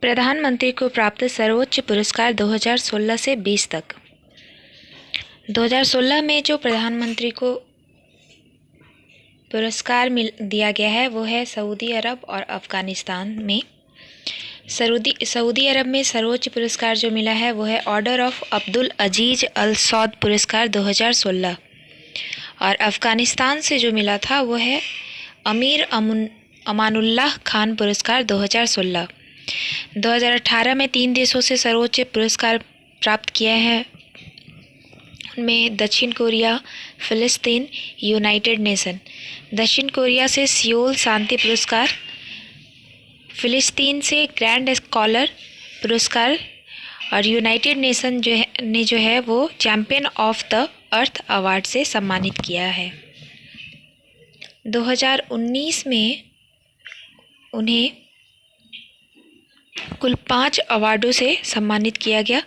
प्रधानमंत्री को प्राप्त सर्वोच्च पुरस्कार 2016 से 20 तक। 2016 में जो प्रधानमंत्री को पुरस्कार दिया गया है वो है सऊदी अरब और अफ़गानिस्तान में। सऊदी अरब में सर्वोच्च पुरस्कार जो मिला है वो है ऑर्डर ऑफ अब्दुल अजीज अल सौद पुरस्कार 2016 और अफ़गानिस्तान से जो मिला था वो है अमीर अमानुल्लाह खान पुरस्कार 2016। 2018 में 3 देशों से सर्वोच्च पुरस्कार प्राप्त किया है, उनमें दक्षिण कोरिया, फ़िलिस्तीन, यूनाइटेड नेशन। दक्षिण कोरिया से सियोल शांति पुरस्कार, फ़िलिस्तीन से ग्रैंड स्कॉलर पुरस्कार और यूनाइटेड नेशन जो है वो champion of the earth award से सम्मानित किया है। 2019 में उन्हें कुल 5 अवार्डों से सम्मानित किया गया,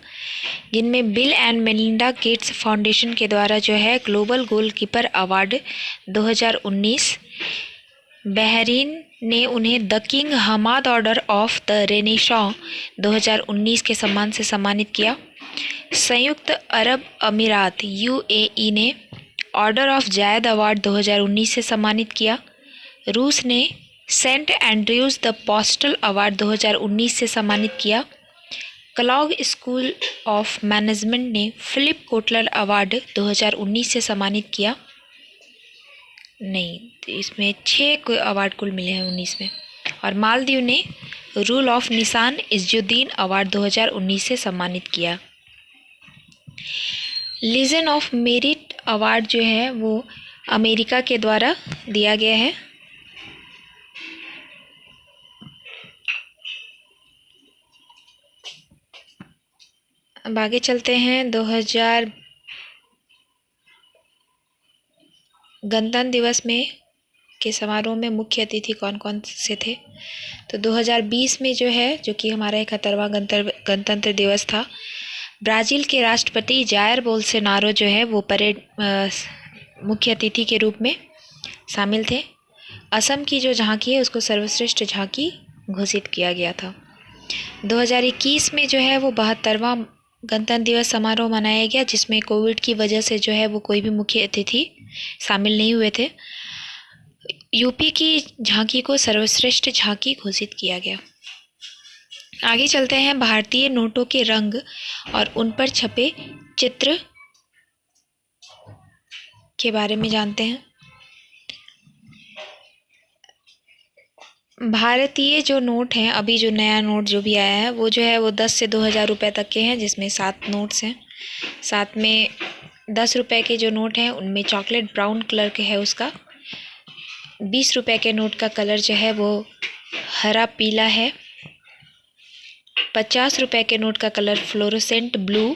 जिनमें bill and Melinda Gates foundation के द्वारा जो है ग्लोबल गोलकीपर अवार्ड 2019, बहरीन ने उन्हें the king Hamad order of the renaissance 2019 के सम्मान से सम्मानित किया। संयुक्त अरब अमीरात यूएई ने ऑर्डर ऑफ जायद अवार्ड 2019 से सम्मानित किया। रूस ने saint Andrews the postal award 2019 से सम्मानित किया। क्लॉग स्कूल ऑफ मैनेजमेंट ने फिलिप कोटलर अवार्ड 2019 से सम्मानित किया। नहीं, इसमें 6 अवार्ड कुल मिले हैं 19 में। और मालदीव ने रूल ऑफ निशान इज़्ज़ुद्दीन अवार्ड 2019 से सम्मानित किया। लीजन ऑफ मेरिट अवार्ड जो है वो अमेरिका के द्वारा दिया गया है। अब आगे चलते हैं। 2000 गणतंत्र दिवस में के समारोह में मुख्य अतिथि कौन कौन से थे? तो 2020 में जो है, जो कि हमारा 71वां गणतंत्र दिवस था, ब्राज़ील के राष्ट्रपति जायर बोल्सोनारो जो है वो परेड मुख्य अतिथि के रूप में शामिल थे। असम की जो झांकी है उसको सर्वश्रेष्ठ झांकी घोषित किया गया था। 2021 में जो है वो 72वां गणतंत्र दिवस समारोह मनाया गया, जिसमें कोविड की वजह से जो है वो कोई भी मुख्य अतिथि शामिल नहीं हुए थे। यूपी की झांकी को सर्वश्रेष्ठ झांकी घोषित किया गया। आगे चलते हैं। भारतीय नोटों के रंग और उन पर छपे चित्र के बारे में जानते हैं। भारतीय जो नोट हैं, अभी जो नया नोट जो भी आया है वो जो है वो 10 से 2000 रुपये तक के हैं, जिसमें 7 नोट्स हैं। साथ में 10 रुपये के जो नोट हैं उनमें चॉकलेट ब्राउन कलर के है उसका। 20 रुपये के नोट का कलर जो है वो हरा पीला है। 50 रुपये के नोट का कलर फ्लोरोसेंट ब्लू।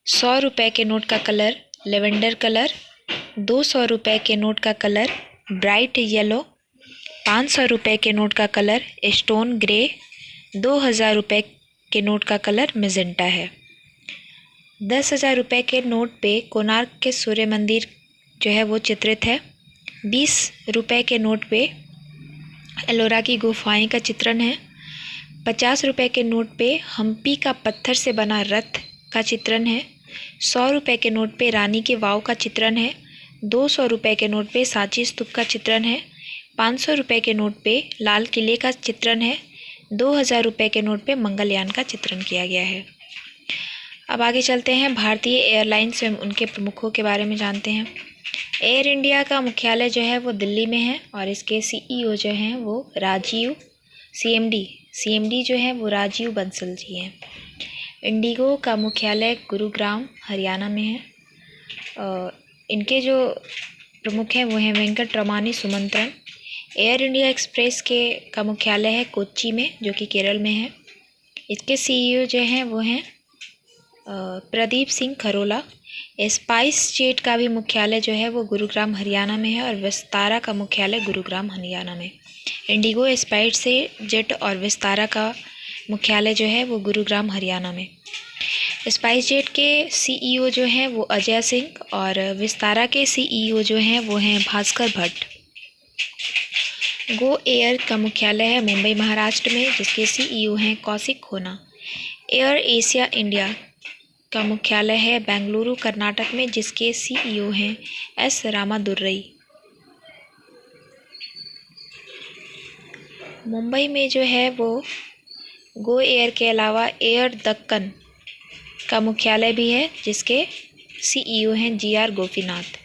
100 रुपये के नोट का कलर लेवेंडर कलर। 200 रुपये के नोट का कलर ब्राइट येलो। 500 रुपये के नोट का कलर स्टोन ग्रे। 2000 रुपये के नोट का कलर मेजेंटा है। 10,000 रुपये के नोट पे कोणार्क के सूर्य मंदिर जो है वो चित्रित है। 20 रुपये के नोट पे एलोरा की गुफाएं का चित्रण है। 50 रुपये के नोट पे हम्पी का पत्थर से बना रथ का चित्रण है। 100 रुपये के नोट पे रानी के वाव का चित्रण है। 200 रुपये के नोट पे सांची स्तूप का चित्रण है। 500 रुपये के नोट पे लाल किले का चित्रण है। 2000 रुपये के नोट पे मंगलयान का चित्रण किया गया है। अब आगे चलते हैं। भारतीय एयरलाइंस एवं उनके प्रमुखों के बारे में जानते हैं। एयर इंडिया का मुख्यालय जो है वो दिल्ली में है और इसके सीईओ जो हैं वो सीएमडी जो है वो राजीव बंसल जी हैं। इंडिगो का मुख्यालय गुरुग्राम हरियाणा में है। इनके जो प्रमुख हैं वो हैं Venkat Ramani Sumantran. Air India Express का मुख्यालय है कोच्चि में, जो कि केरल में है। इसके सीईओ जो हैं वो हैं प्रदीप सिंह खरोला। स्पाइस जेट का भी मुख्यालय जो है वो गुरुग्राम हरियाणा में है और विस्तारा का मुख्यालय गुरुग्राम हरियाणा में। इंडिगो स्पाइस जेट और विस्तारा का मुख्यालय जो है वो गुरुग्राम हरियाणा में। स्पाइस जेट के सीईओ जो हैं वो अजय सिंह और विस्तारा के सीईओ जो हैं वो हैं भास्कर भट्ट। गो एयर का मुख्यालय है मुंबई महाराष्ट्र में, जिसके सीईओ हैं कौशिक खोना। एयर एशिया इंडिया का मुख्यालय है बेंगलुरु कर्नाटक में, जिसके सीईओ हैं एस रामादुर्रई। मुंबई में जो है वो गो एयर के अलावा एयर दक्कन का मुख्यालय भी है, जिसके सीईओ हैं G R Gopinath.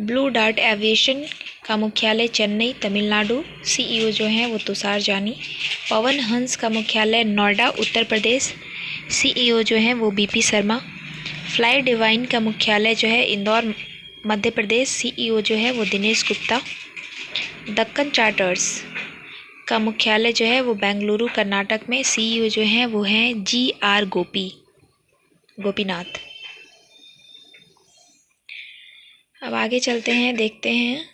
Blue dart aviation का मुख्यालय चेन्नई तमिलनाडु, सीईओ जो हैं वो तुषार जानी। पवन हंस का मुख्यालय नोएडा उत्तर प्रदेश, सीईओ जो हैं वो बीपी शर्मा। फ्लाई डिवाइन का मुख्यालय जो है इंदौर मध्य प्रदेश, सीईओ जो है वो दिनेश गुप्ता। दक्कन चार्टर्स का मुख्यालय जो है वो बेंगलुरु कर्नाटक में, सीईओ जो हैं वो हैं जीआर गोपीनाथ। अब आगे चलते हैं, देखते हैं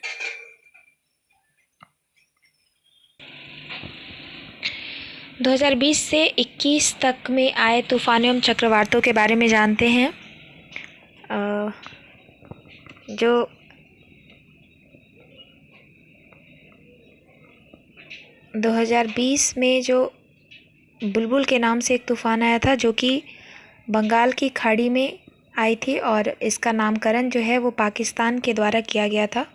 2020 से 21 तक में आए तूफानों एवं चक्रवातों के बारे में जानते हैं। जो 2020 में जो बुलबुल के नाम से एक तूफान आया था, जो कि बंगाल की खाड़ी में आई थी, और इसका नामकरण जो है वो पाकिस्तान के द्वारा किया गया था।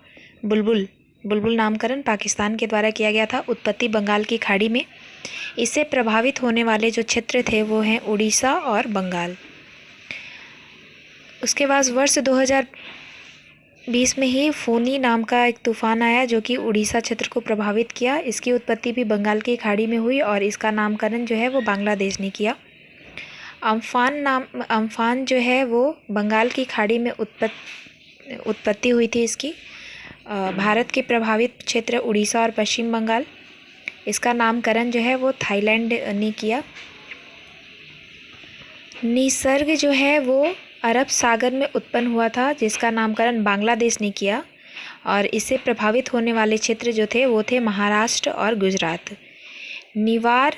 बुलबुल नामकरण पाकिस्तान के द्वारा किया गया था। उत्पत्ति बंगाल की खाड़ी में। इससे प्रभावित होने वाले जो क्षेत्र थे वो हैं उड़ीसा और बंगाल। उसके बाद वर्ष 2020 में ही फोनी नाम का एक तूफान आया, जो कि उड़ीसा क्षेत्र को प्रभावित किया। इसकी उत्पत्ति भी बंगाल की खाड़ी में हुई और इसका नामकरण जो है वो बांग्लादेश ने किया। अम्फान जो है वो बंगाल की खाड़ी में उत्पत्ति हुई थी इसकी। भारत के प्रभावित क्षेत्र उड़ीसा और पश्चिम बंगाल। इसका नामकरण जो है वो थाईलैंड ने किया। निसर्ग जो है वो अरब सागर में उत्पन्न हुआ था, जिसका नामकरण बांग्लादेश ने किया, और इससे प्रभावित होने वाले क्षेत्र जो थे वो थे महाराष्ट्र और गुजरात। निवार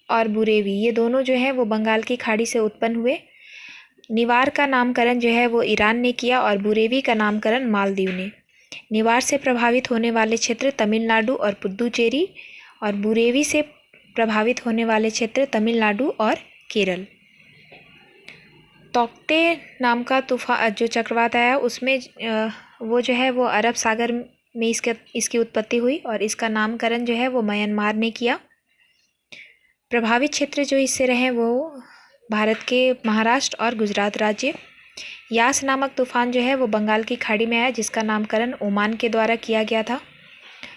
और बुरेवी, ये दोनों जो हैं वो बंगाल की खाड़ी से उत्पन्न हुए। निवार का नामकरण जो है वो ईरान ने किया और बुरेवी का नामकरण मालदीव ने। निवार से प्रभावित होने वाले क्षेत्र तमिलनाडु और पुदुचेरी, और बुरेवी से प्रभावित होने वाले क्षेत्र तमिलनाडु और केरल। तौक्ते नाम का तूफान जो चक्रवात आया, उसमें वो जो है वो अरब सागर में इसकी उत्पत्ति हुई, और इसका नामकरण जो है वो म्यांमार ने किया। प्रभावित क्षेत्र जो इससे रहे वो भारत के महाराष्ट्र और गुजरात राज्य। यास नामक तूफान जो है वो बंगाल की खाड़ी में आया, जिसका नामकरण ओमान के द्वारा किया गया था।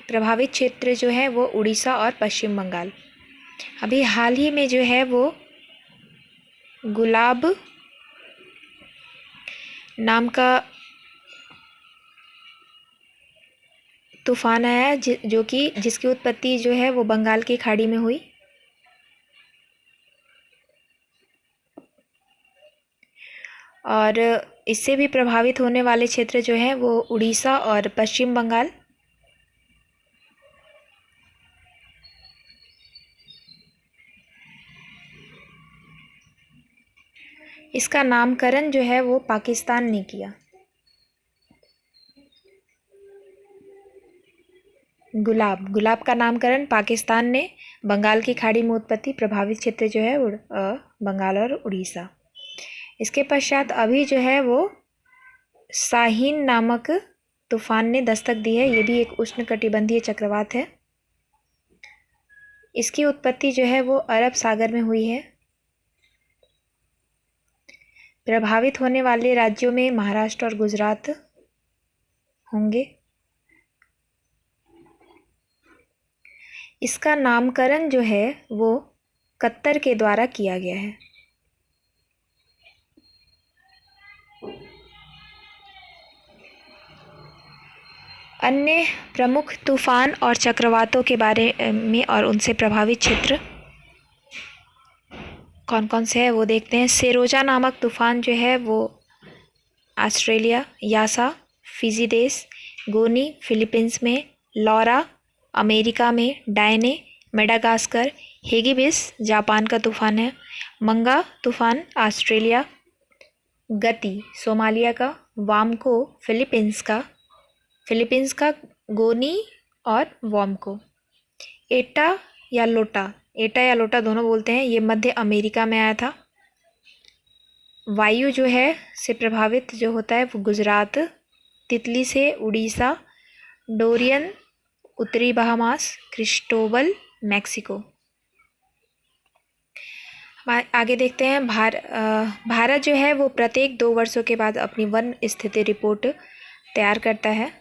प्रभावित क्षेत्र जो है वो उड़ीसा और पश्चिम बंगाल। अभी हाल ही में जो है वो गुलाब नाम का तूफान आया, जिसकी उत्पत्ति जो है वो बंगाल की खाड़ी में हुई। और इससे भी प्रभावित होने वाले क्षेत्र जो हैं वो उड़ीसा और पश्चिम बंगाल। इसका नामकरण जो है वो पाकिस्तान ने किया। गुलाब का नामकरण पाकिस्तान ने, बंगाल की खाड़ी में उत्पत्ति, प्रभावित क्षेत्र जो है बंगाल और उड़ीसा। इसके पश्चात अभी जो है वो शाहीन नामक तूफान ने दस्तक दी है। ये भी एक उष्णकटिबंधीय चक्रवात है। इसकी उत्पत्ति जो है वो अरब सागर में हुई है। प्रभावित होने वाले राज्यों में महाराष्ट्र और गुजरात होंगे। इसका नामकरण जो है वो कतर के द्वारा किया गया है। अन्य प्रमुख तूफान और चक्रवातों के बारे में और उनसे प्रभावित क्षेत्र कौन कौन से हैं वो देखते हैं। सेरोजा नामक तूफान जो है वो ऑस्ट्रेलिया, यासा फिजी देश, गोनी फिलीपींस में, लॉरा अमेरिका में, डायने मेडागास्कर, हेगिबिस जापान का तूफान है, मंगा तूफान ऑस्ट्रेलिया, गति सोमालिया का, वामको फिलीपींस का, गोनी और वॉम्को। एटा या लोटा दोनों बोलते हैं, ये मध्य अमेरिका में आया था। वायु जो है से प्रभावित जो होता है वो गुजरात, तितली से उड़ीसा, डोरियन उत्तरी बहामास, क्रिस्टोबल मैक्सिको। आगे देखते हैं। भारत जो है वो प्रत्येक 2 वर्षों के बाद अपनी वन स्थिति रिपोर्ट तैयार करता है,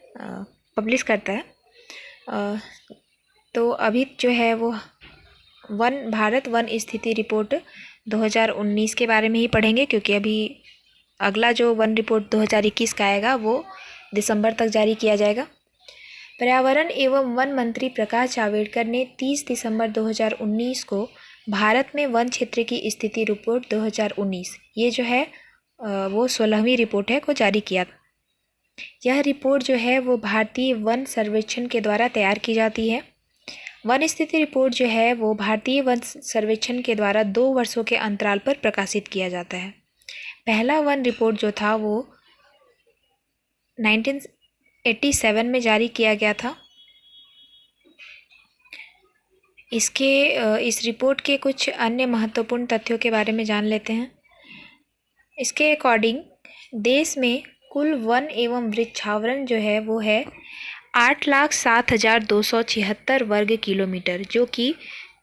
पब्लिश करता है। तो अभी जो है वो भारत वन स्थिति रिपोर्ट 2019 के बारे में ही पढ़ेंगे, क्योंकि अभी अगला जो वन रिपोर्ट 2021 का आएगा वो दिसंबर तक जारी किया जाएगा। पर्यावरण एवं वन मंत्री प्रकाश जावड़ेकर ने 30 दिसंबर 2019 को भारत में वन क्षेत्र की स्थिति रिपोर्ट 2019, ये जो है वो 16वीं रिपोर्ट है, को जारी किया। यह रिपोर्ट जो है वो भारतीय वन सर्वेक्षण के द्वारा तैयार की जाती है। वन स्थिति रिपोर्ट जो है वो भारतीय वन सर्वेक्षण के द्वारा 2 वर्षों के अंतराल पर प्रकाशित किया जाता है। पहला वन रिपोर्ट जो था वो 1987 में जारी किया गया था। इस रिपोर्ट के कुछ अन्य महत्वपूर्ण तथ्यों के बारे में जान लेते हैं। इसके अकॉर्डिंग देश में कुल वन एवं वृक्षावरण जो है वो है 8,07,276 वर्ग किलोमीटर, जो कि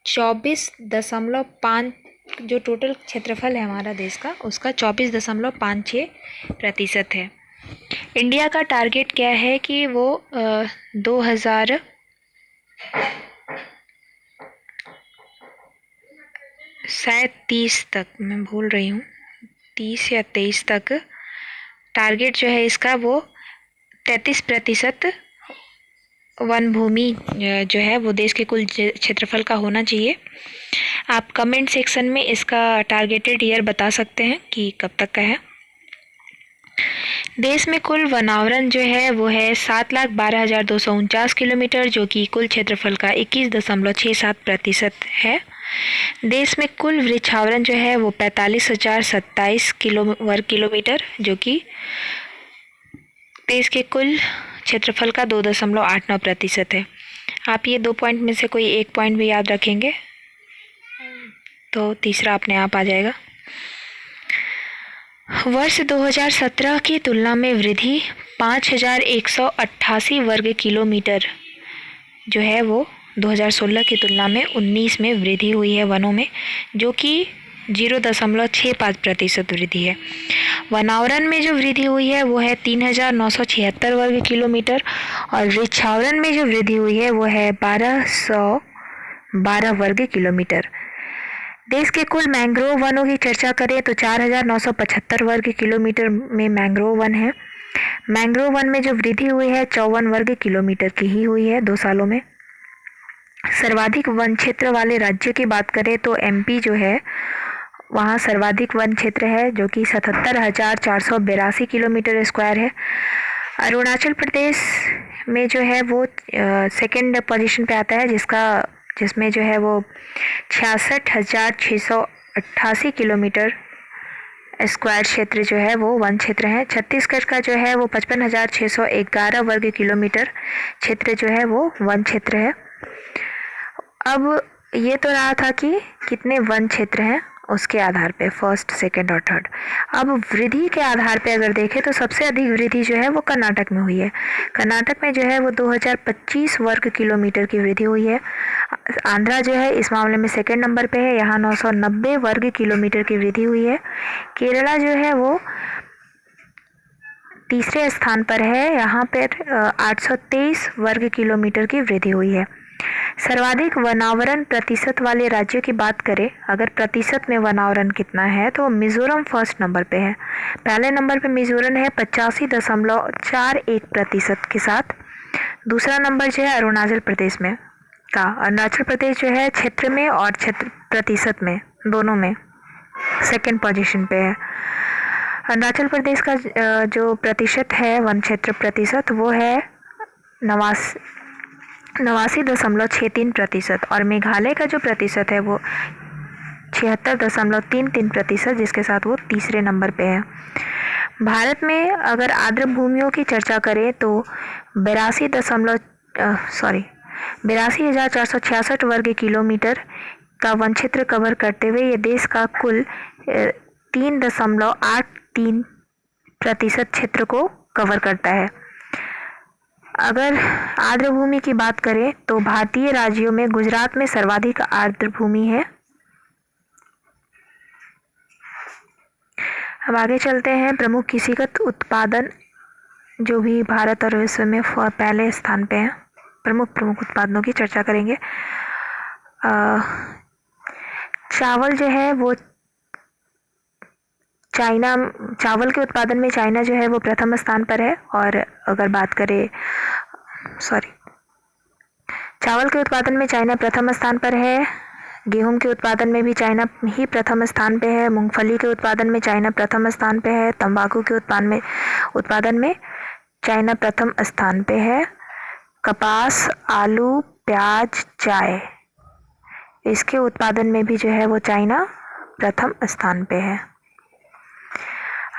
24.5 जो टोटल क्षेत्रफल है हमारा देश का, उसका 24.56% है। इंडिया का टारगेट क्या है कि वो 2030 तक, मैं भूल रही हूँ, 30 या 23 तक टारगेट जो है इसका वो 33% वन भूमि जो है वो देश के कुल क्षेत्रफल का होना चाहिए। आप कमेंट सेक्शन में इसका टारगेटेड ईयर बता सकते हैं कि कब तक का है। देश में कुल वनावरण जो है वो है 7,12,249 किलोमीटर, जो कि कुल क्षेत्रफल का 21.67% है। देश में कुल वृक्षावरण जो है वो 45,027 वर्ग किलोमीटर, जो कि देश के कुल क्षेत्रफल का 2.89% है। आप ये 2 पॉइंट में से कोई एक पॉइंट भी याद रखेंगे तो तीसरा अपने आप आ जाएगा। वर्ष 2017 की तुलना में वृद्धि 5,188 वर्ग किलोमीटर जो है वो 2016 की तुलना में 19 में वृद्धि हुई है वनों में, जो कि 0.65% वृद्धि है। वनावरण में जो वृद्धि हुई है वो है 3,976 वर्ग किलोमीटर, और वृक्षावरण में जो वृद्धि हुई है वो है 1,212 वर्ग किलोमीटर। देश के कुल मैंग्रोव वनों की चर्चा करें तो 4,975 वर्ग किलोमीटर में मैंग्रोव वन है। मैंग्रोव वन में जो वृद्धि हुई है 54 वर्ग किलोमीटर की ही हुई है 2 सालों में। सर्वाधिक वन क्षेत्र वाले राज्य की बात करें तो एमपी जो है वहाँ सर्वाधिक वन क्षेत्र है, जो कि 77,482 किलोमीटर स्क्वायर है। अरुणाचल प्रदेश में जो है वो सेकंड पोजीशन पे आता है, जिसमें जो है वो 66,688 किलोमीटर स्क्वायर क्षेत्र जो है वो वन क्षेत्र है। छत्तीसगढ़ का जो है वो 55,611 वर्ग किलोमीटर क्षेत्र जो है वो वन क्षेत्र है। अब ये तो रहा था कि कितने वन क्षेत्र हैं उसके आधार पे, फर्स्ट, सेकंड और थर्ड। अब वृद्धि के आधार पे अगर देखें तो सबसे अधिक वृद्धि जो है वो कर्नाटक में हुई है। कर्नाटक में जो है वो 2,025 वर्ग किलोमीटर की वृद्धि हुई है। आंध्रा जो है इस मामले में सेकंड नंबर पे है, यहाँ 990 वर्ग किलोमीटर की वृद्धि हुई है। केरला जो है वो तीसरे स्थान पर है, यहाँ पर 823 वर्ग किलोमीटर की वृद्धि हुई है। सर्वाधिक वनावरण प्रतिशत वाले राज्यों की बात करें, अगर प्रतिशत में वनावरण कितना है तो मिजोरम फर्स्ट नंबर पे है। पहले नंबर पे मिजोरम है 85.41% के साथ। दूसरा नंबर जो है अरुणाचल प्रदेश में का। अरुणाचल प्रदेश जो है क्षेत्र में और क्षेत्र प्रतिशत में दोनों में सेकंड पोजीशन पे है। अरुणाचल प्रदेश का जो प्रतिशत है वन क्षेत्र प्रतिशत वो है 89.63%, और मेघालय का जो प्रतिशत है वो 76.33%, जिसके साथ वो तीसरे नंबर पे है। भारत में अगर आर्द्र भूमियों की चर्चा करें तो 82,466 वर्ग किलोमीटर का वन क्षेत्र कवर करते हुए ये देश का कुल 3.83% क्षेत्र को कवर करता है। अगर आर्द्र भूमि की बात करें तो भारतीय राज्यों में गुजरात में सर्वाधिक आर्द्र भूमि है। अब आगे चलते हैं। प्रमुख कृषिगत उत्पादन जो भी भारत और विश्व में पहले स्थान पे हैं, प्रमुख उत्पादनों की चर्चा करेंगे। चावल जो है वो चावल के उत्पादन में चाइना जो है वो प्रथम स्थान पर है। और अगर बात करें चावल के उत्पादन में चाइना प्रथम स्थान पर है। गेहूं के उत्पादन में भी चाइना ही प्रथम स्थान पे है। मूंगफली के उत्पादन में चाइना प्रथम स्थान पे है। तंबाकू के उत्पादन में चाइना प्रथम स्थान पे है। कपास, आलू, प्याज, चाय, इसके उत्पादन में भी जो है वो चाइना प्रथम स्थान पे है।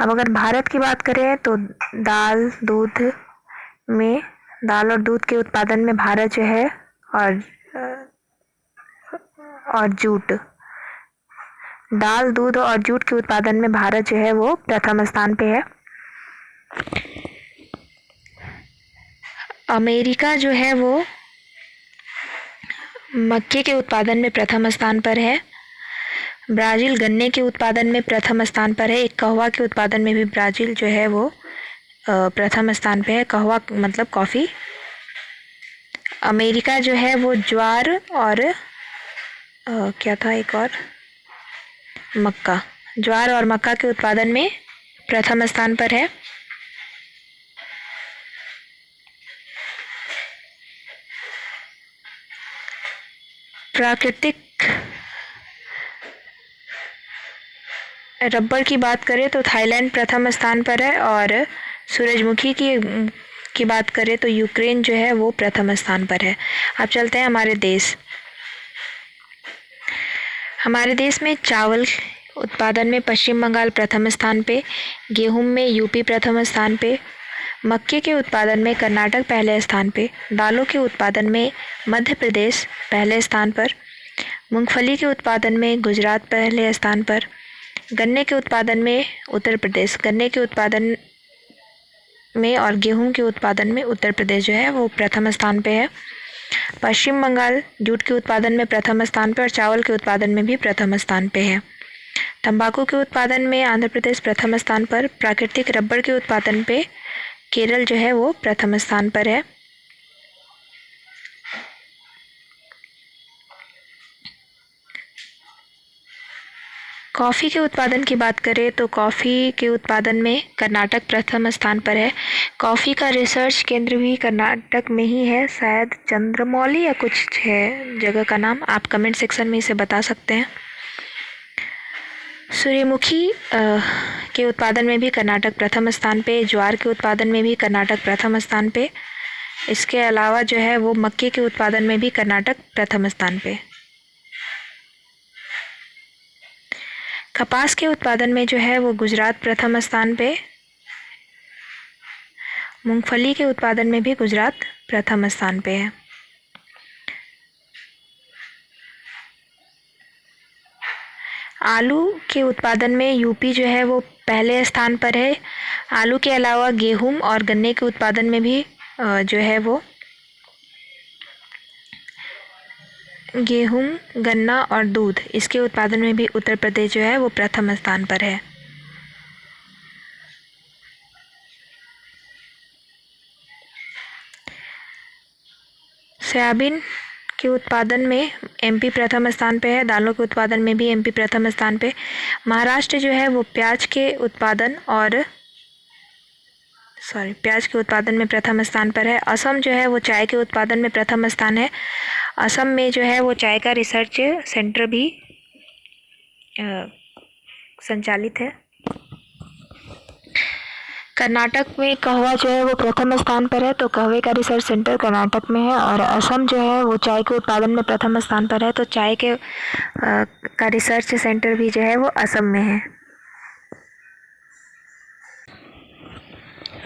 अब अगर भारत की बात करें तो दाल और दूध के उत्पादन में भारत जो है और जूट, दाल, दूध और जूट के उत्पादन में भारत जो है वो प्रथम स्थान पे है। अमेरिका जो है वो मक्के के उत्पादन में प्रथम स्थान पर है। ब्राज़ील गन्ने के उत्पादन में प्रथम स्थान पर है। कहवा के उत्पादन में भी ब्राज़ील जो है वो प्रथम स्थान पे है। कहवा मतलब कॉफ़ी। अमेरिका जो है वो ज्वार और मक्का के उत्पादन में प्रथम स्थान पर है। प्राकृतिक रबर की बात करें तो थाईलैंड प्रथम स्थान पर है। और सूरजमुखी की बात करें तो यूक्रेन जो है वो प्रथम स्थान पर है। अब चलते हैं हमारे देश में चावल उत्पादन में पश्चिम बंगाल प्रथम स्थान पे, गेहूं में यूपी प्रथम स्थान पे, मक्के के उत्पादन में कर्नाटक पहले स्थान पे, दालों के उत्पादन में मध्य प्रदेश पहले स्थान पर, मूंगफली के उत्पादन में गुजरात पहले स्थान पर, गन्ने के उत्पादन में उत्तर प्रदेश, गन्ने के उत्पादन में और गेहूं के उत्पादन में उत्तर प्रदेश जो है वो प्रथम स्थान पे है। पश्चिम बंगाल जूट के उत्पादन में प्रथम स्थान पर और चावल के उत्पादन में भी प्रथम स्थान पे है। तंबाकू के उत्पादन में आंध्र प्रदेश प्रथम स्थान पर। प्राकृतिक रबर के उत्पादन पे केरल जो है वो प्रथम स्थान पर है। कॉफ़ी के उत्पादन की बात करें तो कॉफ़ी के उत्पादन में कर्नाटक प्रथम स्थान पर है। कॉफ़ी का रिसर्च केंद्र भी कर्नाटक में ही है, शायद चंद्रमौली या कुछ है जगह का नाम, आप कमेंट सेक्शन में इसे बता सकते हैं। सूर्यमुखी के उत्पादन में भी कर्नाटक प्रथम स्थान पे, ज्वार के उत्पादन में भी कर्नाटक प्रथम स्थान पे। इसके अलावा जो है वो मक्के के उत्पादन में भी कर्नाटक प्रथम स्थान पे। कपास के उत्पादन में जो है वो गुजरात प्रथम स्थान पे। मूंगफली के उत्पादन में भी गुजरात प्रथम स्थान पे है। आलू के उत्पादन में यूपी जो है वो पहले स्थान पर है। आलू के अलावा गेहूं और गन्ने के उत्पादन में भी जो है वो गेहूं, गन्ना और दूध, इसके उत्पादन में भी उत्तर प्रदेश जो है वो प्रथम स्थान पर है। सोयाबीन के उत्पादन में एमपी प्रथम स्थान पे है। दालों के उत्पादन में भी एमपी प्रथम स्थान पे। महाराष्ट्र जो है वो प्याज के उत्पादन में प्रथम स्थान पर है। असम जो है वो चाय के उत्पादन में प्रथम स्थान है। असम में जो है वो चाय का रिसर्च सेंटर भी संचालित है। कर्नाटक में कहवा जो है वो प्रथम स्थान पर है, तो कहवे का रिसर्च सेंटर कर्नाटक में है। और असम जो है वो चाय के उत्पादन में प्रथम स्थान पर है, तो चाय के का रिसर्च सेंटर भी जो है वो असम में है।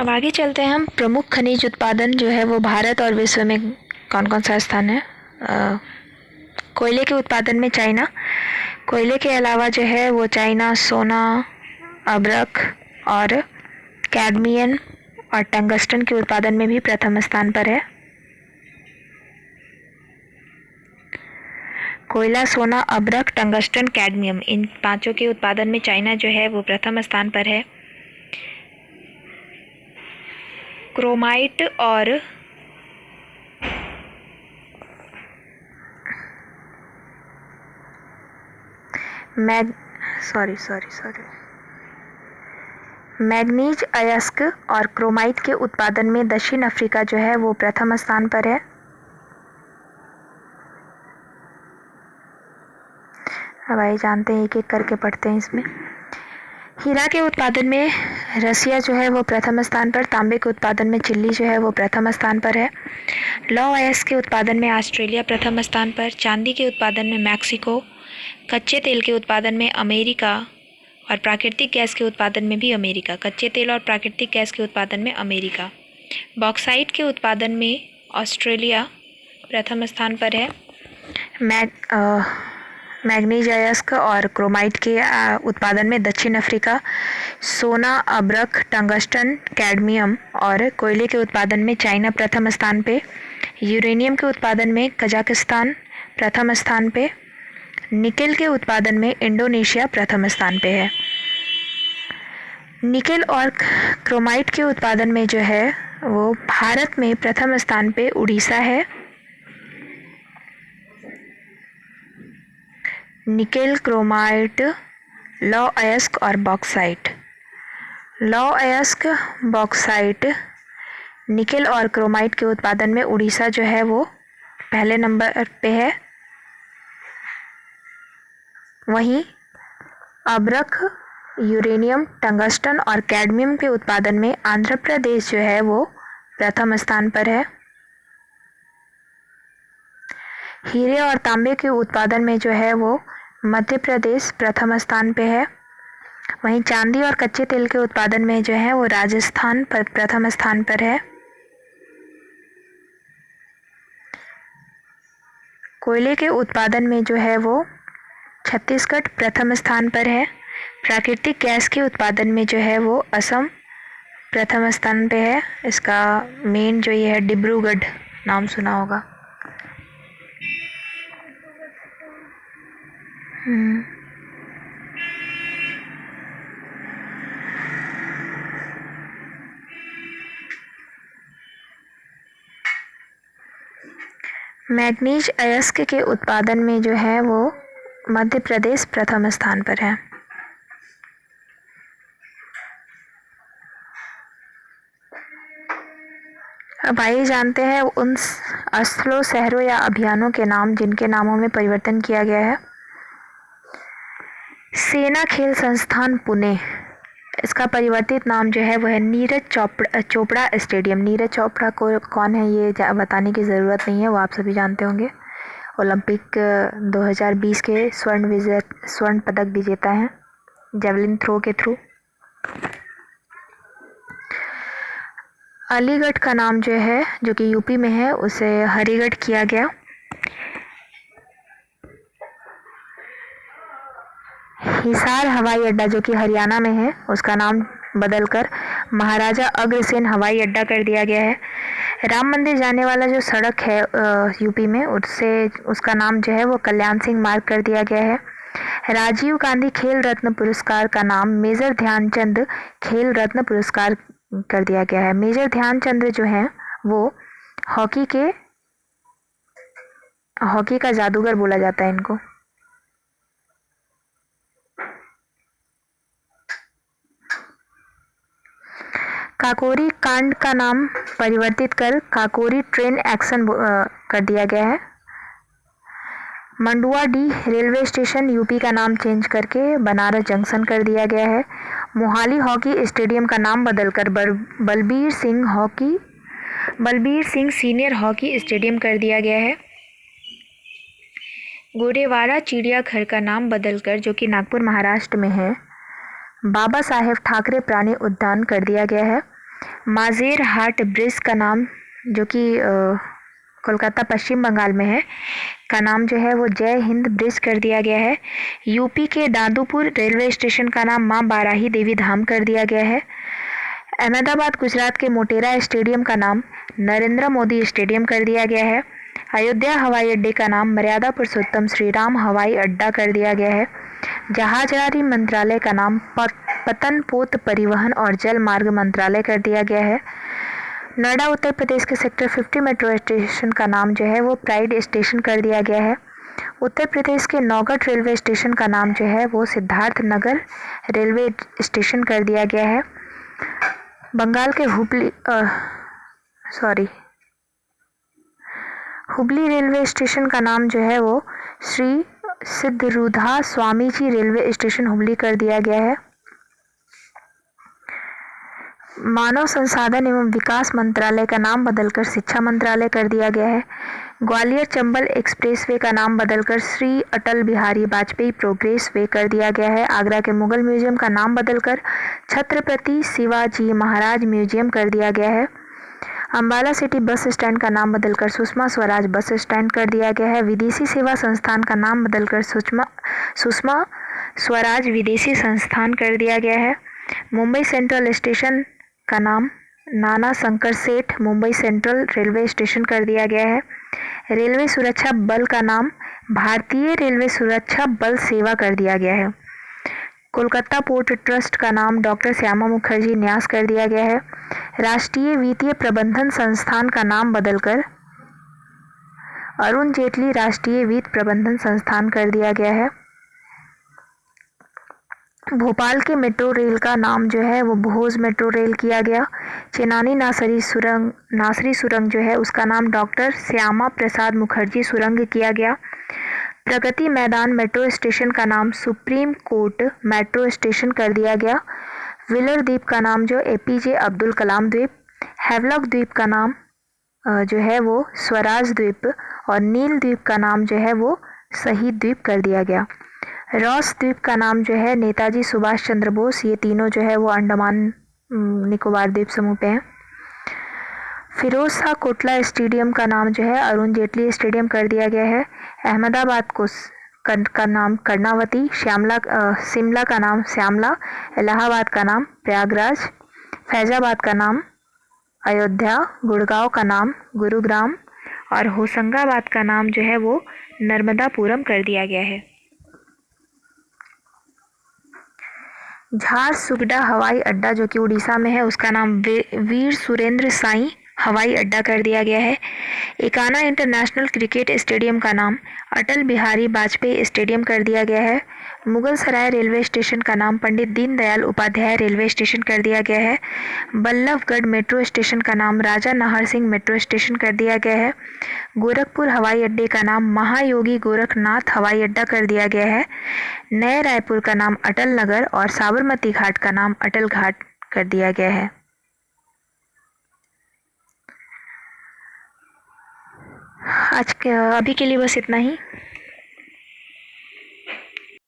अब आगे चलते हैं हम। प्रमुख खनिज उत्पादन जो है वो भारत और विश्व में कौन कौन सा स्थान है। कोयले के उत्पादन में चाइना, कोयले के अलावा जो है वो चाइना सोना, अब्रक और कैडमियम और टंगस्टन के उत्पादन में भी प्रथम स्थान पर है। कोयला, सोना, अब्रक, टंगस्टन, कैडमियम, इन पांचों के उत्पादन में चाइना जो है वो प्रथम स्थान पर है। क्रोमाइट और मैग्नीज, अयस्क और क्रोमाइट के उत्पादन में दक्षिण अफ्रीका जो है वो प्रथम स्थान पर है। अब आइए जानते हैं, एक एक करके पढ़ते हैं इसमें। हीरा के उत्पादन में रसिया जो है वो प्रथम स्थान पर, तांबे के उत्पादन में चिली जो है वो प्रथम स्थान पर है। लौह अयस्क के उत्पादन में ऑस्ट्रेलिया प्रथम स्थान पर, चांदी के उत्पादन में मैक्सिको, कच्चे तेल के उत्पादन में अमेरिका और प्राकृतिक गैस के उत्पादन में भी अमेरिका, कच्चे तेल और प्राकृतिक गैस के उत्पादन में अमेरिका। बॉक्साइट के उत्पादन में ऑस्ट्रेलिया प्रथम स्थान पर है। मैग्नीज, अयस्क और क्रोमाइट के उत्पादन में दक्षिण अफ्रीका, सोना, अब्रक, टंगस्टन, कैडमियम और कोयले के उत्पादन में चाइना प्रथम स्थान पे। यूरेनियम के उत्पादन में कजाकिस्तान प्रथम स्थान पे। निकेल के उत्पादन में इंडोनेशिया प्रथम स्थान पे है। निकेल और क्रोमाइट के उत्पादन में जो है वो भारत में प्रथम स्थान पे उड़ीसा है। निकेल, क्रोमाइट, लौह अयस्क और बॉक्साइट। लौह अयस्क, बॉक्साइट, निकेल और क्रोमाइट के उत्पादन में उड़ीसा जो है वो पहले नंबर पे है। वहीं अब्रक, यूरेनियम, टंगस्टन और कैडमियम के उत्पादन में आंध्र प्रदेश जो है वो प्रथम स्थान पर है। हीरे और तांबे के उत्पादन में जो है वो मध्य प्रदेश प्रथम स्थान पे है। वहीं चांदी और कच्चे तेल के उत्पादन में जो है वो राजस्थान प्रथम स्थान पर है। कोयले के उत्पादन में जो है वो छत्तीसगढ़ प्रथम स्थान पर है। प्राकृतिक गैस के उत्पादन में जो है वो असम प्रथम स्थान पे है। इसका मेन जो ये है डिब्रूगढ़, नाम सुना होगा। मैग्नीज अयस्क के उत्पादन में जो है वो मध्य प्रदेश प्रथम स्थान पर है। अब आइए जानते हैं उन स्थलों, शहरों या अभियानों के नाम जिनके नामों में परिवर्तन किया गया है। सेना खेल संस्थान पुणे, इसका परिवर्तित नाम जो है वह है नीरज चोपड़ा स्टेडियम। नीरज चोपड़ा को कौन है ये बताने की ज़रूरत नहीं है, वो आप सभी जानते होंगे। ओलंपिक 2020 के स्वर्ण पदक विजेता हैं जेवलिन थ्रो के थ्रू। अलीगढ़ का नाम जो है, जो कि यूपी में है, उसे हरिगढ़ किया गया। हिसार हवाई अड्डा जो कि हरियाणा में है, उसका नाम बदलकर महाराजा अग्रसेन हवाई अड्डा कर दिया गया है। राम मंदिर जाने वाला जो सड़क है यूपी में, उसका नाम जो है वो कल्याण सिंह मार्ग कर दिया गया है। राजीव गांधी खेल रत्न पुरस्कार का नाम मेजर ध्यानचंद खेल रत्न पुरस्कार कर दिया गया है। मेजर ध्यानचंद जो हैं वो हॉकी का जादूगर बोला जाता है इनको। काकोरी कांड का नाम परिवर्तित कर काकोरी ट्रेन एक्शन कर दिया गया है। मंडुआडीह रेलवे स्टेशन यूपी का नाम चेंज करके बनारस जंक्शन कर दिया गया है। मोहाली हॉकी स्टेडियम का नाम बदलकर Balbir Singh senior hockey stadium कर दिया गया है। गोरेवाड़ा चिड़ियाघर का नाम बदलकर, जो कि नागपुर महाराष्ट्र में है, बाबा साहेब ठाकरे प्राणी उद्यान कर दिया गया है। माजेर हाट ब्रिज का नाम, जो कि कोलकाता पश्चिम बंगाल में है, का नाम जो है वो जय हिंद ब्रिज कर दिया गया है। यूपी के दादूपुर रेलवे स्टेशन का नाम मां बाराही देवी धाम कर दिया गया है। अहमदाबाद गुजरात के मोटेरा स्टेडियम का नाम नरेंद्र मोदी स्टेडियम कर दिया गया है। अयोध्या हवाई अड्डे का नाम मर्यादा पुरुषोत्तम श्री राम हवाई अड्डा कर दिया गया है। जहाजरानी मंत्रालय का नाम पतनपोत परिवहन और जल मार्ग मंत्रालय कर दिया गया है। नोएडा उत्तर प्रदेश के सेक्टर 50 मेट्रो स्टेशन का नाम जो है वो प्राइड स्टेशन कर दिया गया है। उत्तर प्रदेश के नौगढ़ रेलवे स्टेशन का नाम जो है वो सिद्धार्थ नगर रेलवे स्टेशन कर दिया गया है। बंगाल के हुबली रेलवे स्टेशन का नाम जो है वो श्री सिद्धरूधा स्वामी जी रेलवे स्टेशन हुबली कर दिया गया है। मानव संसाधन एवं विकास मंत्रालय का नाम बदलकर शिक्षा मंत्रालय कर दिया गया है। ग्वालियर चंबल एक्सप्रेसवे का नाम बदलकर श्री अटल बिहारी वाजपेयी प्रोग्रेस वे कर दिया गया है। आगरा के मुगल म्यूजियम का नाम बदलकर छत्रपति शिवाजी महाराज म्यूजियम कर दिया गया है। अम्बाला सिटी बस स्टैंड का नाम बदलकर सुषमा स्वराज बस स्टैंड कर दिया गया है। विदेशी सेवा संस्थान का नाम बदलकर सुषमा स्वराज विदेशी संस्थान कर दिया गया है। मुंबई सेंट्रल स्टेशन का नाम नाना शंकर सेठ मुंबई सेंट्रल रेलवे स्टेशन कर दिया गया है। रेलवे सुरक्षा बल का नाम भारतीय रेलवे सुरक्षा बल सेवा कर दिया गया है। कोलकाता पोर्ट ट्रस्ट का नाम डॉक्टर श्यामा मुखर्जी न्यास कर दिया गया है। राष्ट्रीय वित्तीय प्रबंधन संस्थान का नाम बदलकर अरुण जेटली राष्ट्रीय वित्त प्रबंधन संस्थान कर दिया गया है। भोपाल के मेट्रो रेल का नाम जो है वो भोज मेट्रो रेल किया गया। चेनानी नासरी सुरंग जो है उसका नाम डॉक्टर श्यामा प्रसाद मुखर्जी सुरंग किया गया। प्रगति मैदान मेट्रो स्टेशन का नाम सुप्रीम कोर्ट मेट्रो स्टेशन कर दिया गया। विलर द्वीप का नाम जो एपीजे अब्दुल कलाम द्वीप। हैवलॉक द्वीप का नाम जो है वो स्वराज द्वीप और नील द्वीप का नाम जो है वो शहीद द्वीप कर दिया गया। रॉस द्वीप का नाम जो है नेताजी सुभाष चंद्र बोस, ये तीनों जो है वो अंडमान निकोबार द्वीप समूह पे हैं। फिरोज शाह कोटला स्टेडियम का नाम जो है अरुण जेटली स्टेडियम कर दिया गया है। अहमदाबाद को का नाम कर्णावती, शिमला का नाम श्यामला, इलाहाबाद का नाम प्रयागराज, फैजाबाद का नाम अयोध्या, गुड़गांव का नाम गुरुग्राम और होशंगाबाद का नाम जो है वो नर्मदापुरम कर दिया गया है। झारसुगुडा हवाई अड्डा जो कि उड़ीसा में है उसका नाम वीर सुरेंद्र साई हवाई अड्डा कर दिया गया है। एकाना इंटरनेशनल क्रिकेट स्टेडियम का नाम अटल बिहारी वाजपेयी स्टेडियम कर दिया गया है। मुगल सराय रेलवे स्टेशन का नाम पंडित दीनदयाल उपाध्याय रेलवे स्टेशन कर दिया गया है। बल्लभगढ़ मेट्रो स्टेशन का नाम राजा नाहर सिंह मेट्रो स्टेशन कर दिया गया है। गोरखपुर हवाई अड्डे का नाम महायोगी गोरखनाथ हवाई अड्डा कर दिया गया है। नए रायपुर का नाम अटल नगर और साबरमती घाट का नाम अटल घाट कर दिया गया है। अभी के लिए बस इतना ही।